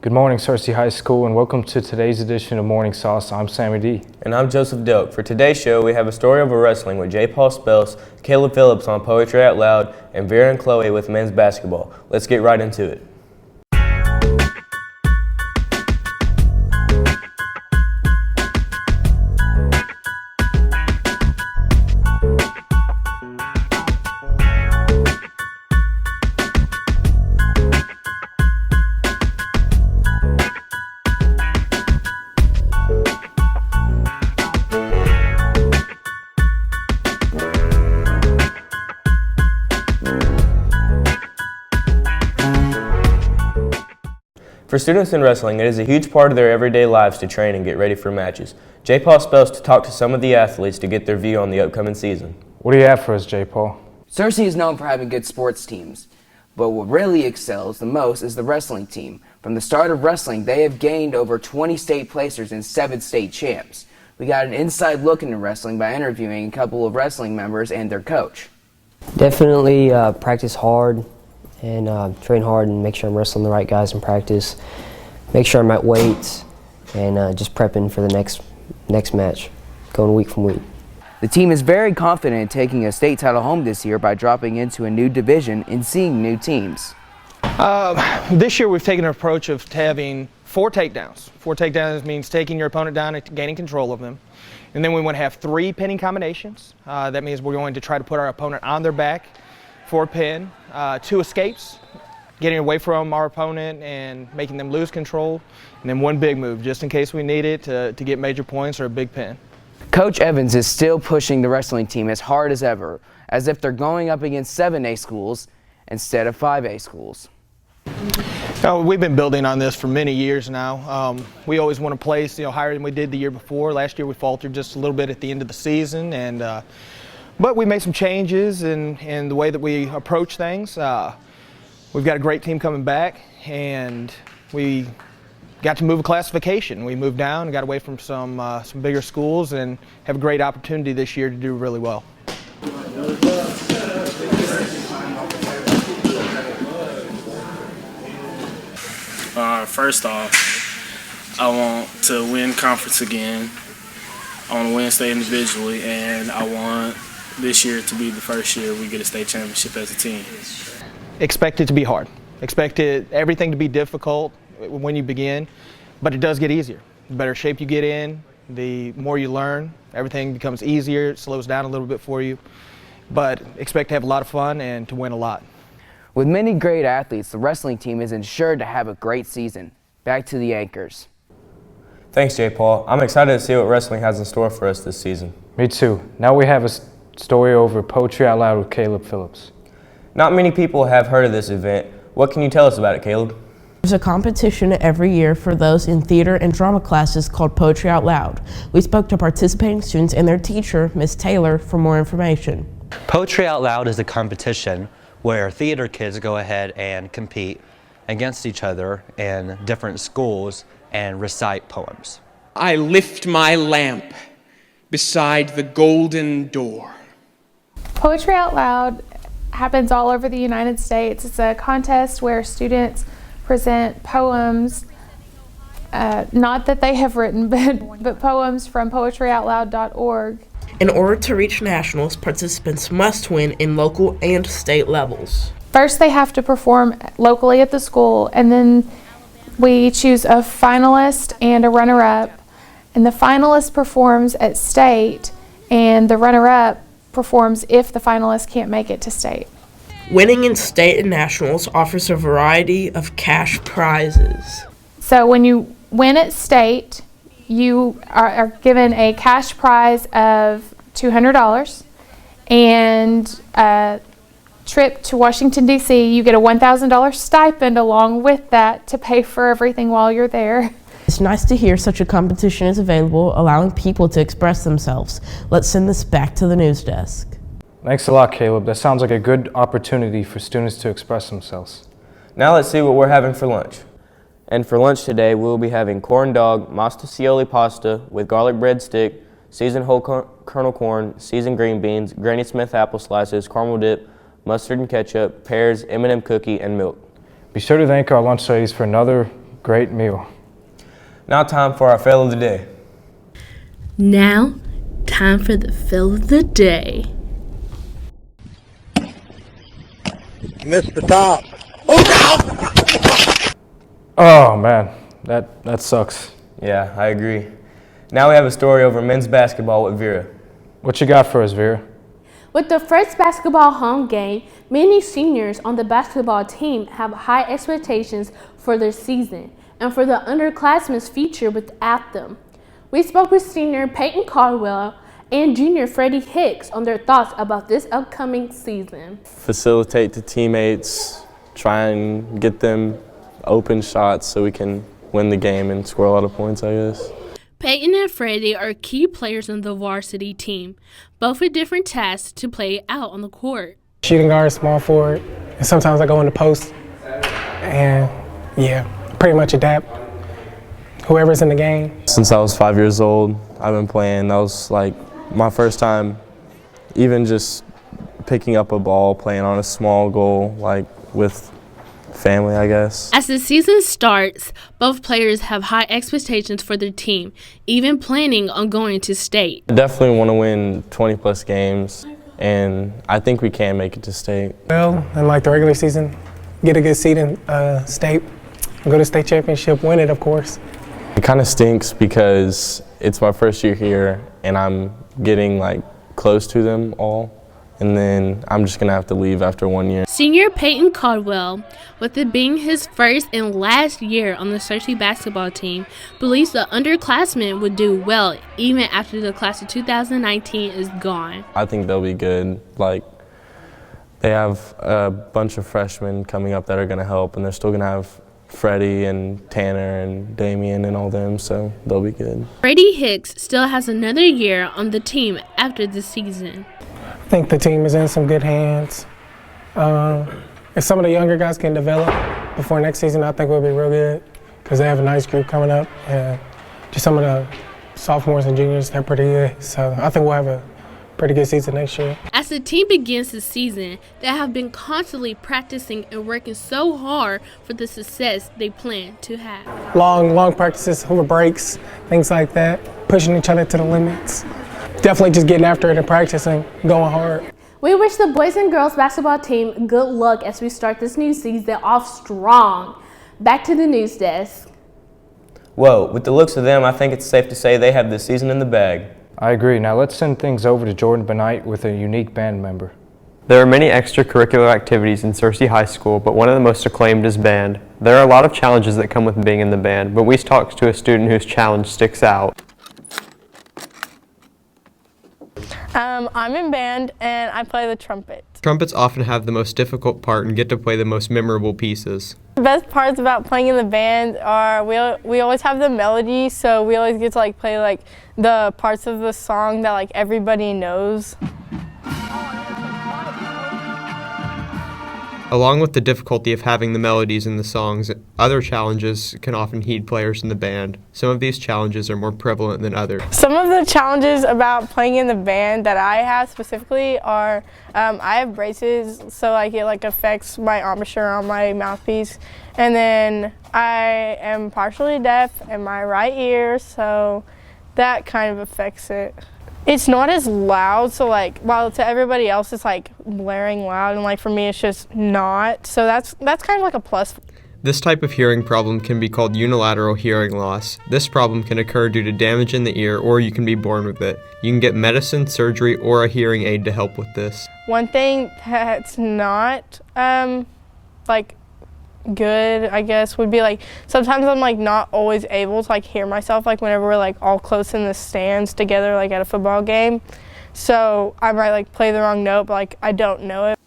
Good morning, Searcy High School, and welcome to today's edition of Morning Sauce. I'm Sammy D. And I'm Joseph Delk. For today's show, we have a story over wrestling with J. Paul Spells, Caleb Phillips on Poetry Out Loud, and Vera and Chloe with men's basketball. Let's get right into it. For students in wrestling, it is a huge part of their everyday lives to train and get ready for matches. J. Paul Spells to talk to some of the athletes to get their view on the upcoming season. What do you have for us, J. Paul? Searcy is known for having good sports teams, but what really excels the most is the wrestling team. From the start of wrestling, they have gained over 20 state placers and 7 state champs. We got an inside look into wrestling by interviewing a couple of wrestling members and their coach. Definitely practice hard and train hard and make sure I'm wrestling the right guys in practice. Make sure I'm at weights and just prepping for the next match, going week from week. The team is very confident in taking a state title home this year by dropping into a new division and seeing new teams. This year we've taken an approach of having 4 takedowns. 4 takedowns means taking your opponent down and gaining control of them. And then we want to have 3 pinning combinations. That means we're going to try to put our opponent on their back for a pin, 2 escapes, getting away from our opponent and making them lose control, and then 1 big move just in case we need it to get major points or a big pin. Coach Evans is still pushing the wrestling team as hard as ever, as if they're going up against 7A schools instead of 5A schools. We've been building on this for many years now. We always want to place higher than we did the year before. Last year we faltered just a little bit at the end of the season, but we made some changes in the way that we approach things. We've got a great team coming back, and we got to move a classification. We moved down and got away from some bigger schools and have a great opportunity this year to do really well. First off, I want to win conference again. I want to win state individually, and I want this year to be the first year we get a state championship as a team. Expect it to be hard. Expect everything to be difficult when you begin, but it does get easier. The better shape you get in, the more you learn, everything becomes easier, it slows down a little bit for you, but expect to have a lot of fun and to win a lot. With many great athletes, the wrestling team is ensured to have a great season. Back to the anchors. Thanks, J. Paul. I'm excited to see what wrestling has in store for us this season. Me too. Now we have a story over Poetry Out Loud with Caleb Phillips. Not many people have heard of this event. What can you tell us about it, Caleb? There's a competition every year for those in theater and drama classes called Poetry Out Loud. We spoke to participating students and their teacher, Ms. Taylor, for more information. Poetry Out Loud is a competition where theater kids go ahead and compete against each other in different schools and recite poems. I lift my lamp beside the golden door. Poetry Out Loud happens all over the United States. It's a contest where students present poems, not that they have written, but poems from poetryoutloud.org. In order to reach nationals, participants must win in local and state levels. First, they have to perform locally at the school, and then we choose a finalist and a runner-up. And the finalist performs at state, and the runner-up performs if the finalist can't make it to state. Winning in state and nationals offers a variety of cash prizes. So when you win at state, you are given a cash prize of $200 and a trip to Washington, D.C. You get a $1,000 stipend along with that to pay for everything while you're there. It's nice to hear such a competition is available, allowing people to express themselves. Let's send this back to the news desk. Thanks a lot, Caleb. That sounds like a good opportunity for students to express themselves. Now let's see what we're having for lunch. And for lunch today, we'll be having corn dog, mostaccioli pasta with garlic bread stick, seasoned whole kernel corn, seasoned green beans, Granny Smith apple slices, caramel dip, mustard and ketchup, pears, M&M cookie, and milk. Be sure to thank our lunch ladies for another Great meal. Now time for our fail of the day. Now, time for the fill of the day. Mr. Top. Oh man, that sucks. Yeah, I agree. Now we have a story over men's basketball with Vera. What you got for us, Vera? With the first basketball home game, many seniors on the basketball team have high expectations for their season and for the underclassmen's future without them. We spoke with senior Peyton Caldwell and junior Freddie Hicks on their thoughts about this upcoming season. Facilitate the teammates, try and get them open shots so we can win the game and score a lot of points, I guess. Peyton and Freddie are key players on the varsity team, both with different tasks to play out on the court. Shooting guard, small forward, and sometimes I go in the post and pretty much adapt whoever's in the game. Since I was 5 years old, I've been playing. That was like my first time even just picking up a ball, playing on a small goal, like with family, I guess. As the season starts, both players have high expectations for their team, even planning on going to state. I definitely want to win 20-plus games, and I think we can make it to state. Well, in like the regular season, get a good seat in state, go to state championship, win it, of course. It kind of stinks because it's my first year here, and I'm getting like close to them all. And then I'm just going to have to leave after 1 year. Senior Peyton Caldwell, with it being his first and last year on the Searcy basketball team, believes the underclassmen would do well even after the class of 2019 is gone. I think they'll be good. Like, they have a bunch of freshmen coming up that are going to help, and they're still going to have Freddie and Tanner and Damien and all them, so they'll be good. Freddie Hicks still has another year on the team after this season. I think the team is in some good hands. If some of the younger guys can develop before next season, I think we'll be real good because they have a nice group coming up. And just some of the sophomores and juniors, they're pretty good. So I think we'll have a pretty good season next year. As the team begins the season, they have been constantly practicing and working so hard for the success they plan to have. Long practices, over breaks, things like that, pushing each other to the limits. Definitely just getting after it and practicing, going hard. We wish the boys and girls basketball team good luck as we start this new season off strong. Back to the news desk. Well, with the looks of them, I think it's safe to say they have the season in the bag. I agree. Now let's send things over to Jordan Benight with a unique band member. There are many extracurricular activities in Searcy High School, but one of the most acclaimed is band. There are a lot of challenges that come with being in the band, but we talked to a student whose challenge sticks out. I'm in band and I play the trumpet. Trumpets often have the most difficult part and get to play the most memorable pieces. The best parts about playing in the band are we always have the melody, so we always get to play the parts of the song that everybody knows. Along with the difficulty of having the melodies in the songs, other challenges can often heed players in the band. Some of these challenges are more prevalent than others. Some of the challenges about playing in the band that I have specifically are I have braces, so it affects my embouchure on my mouthpiece. And then I am partially deaf in my right ear, so that kind of affects it. It's not as loud, so while to everybody else it's blaring loud, and for me it's just not. So that's kind of a plus. This type of hearing problem can be called unilateral hearing loss. This problem can occur due to damage in the ear, or you can be born with it. You can get medicine, surgery, or a hearing aid to help with this. One thing that's not good, I guess, would be sometimes I'm not always able to hear myself whenever we're all close in the stands together at a football game. So I might play the wrong note, but I don't know it.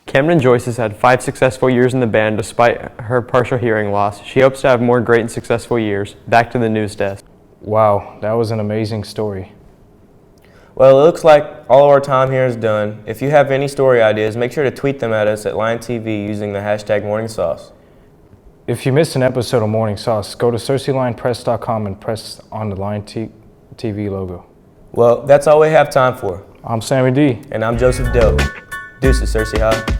Camden Joyce has had 5 successful years in the band despite her partial hearing loss. She hopes to have more great and successful years. Back to the news desk. Wow, that was an amazing story. Well, it looks like all of our time here is done. If you have any story ideas, make sure to tweet them at us at Lion TV using the hashtag MorningSauce. If you missed an episode of Morning Sauce, go to SearcyLionPress.com and press on the Lion TV logo. Well, that's all we have time for. I'm Sammy D. And I'm Joseph Doe. Deuces, Searcy High.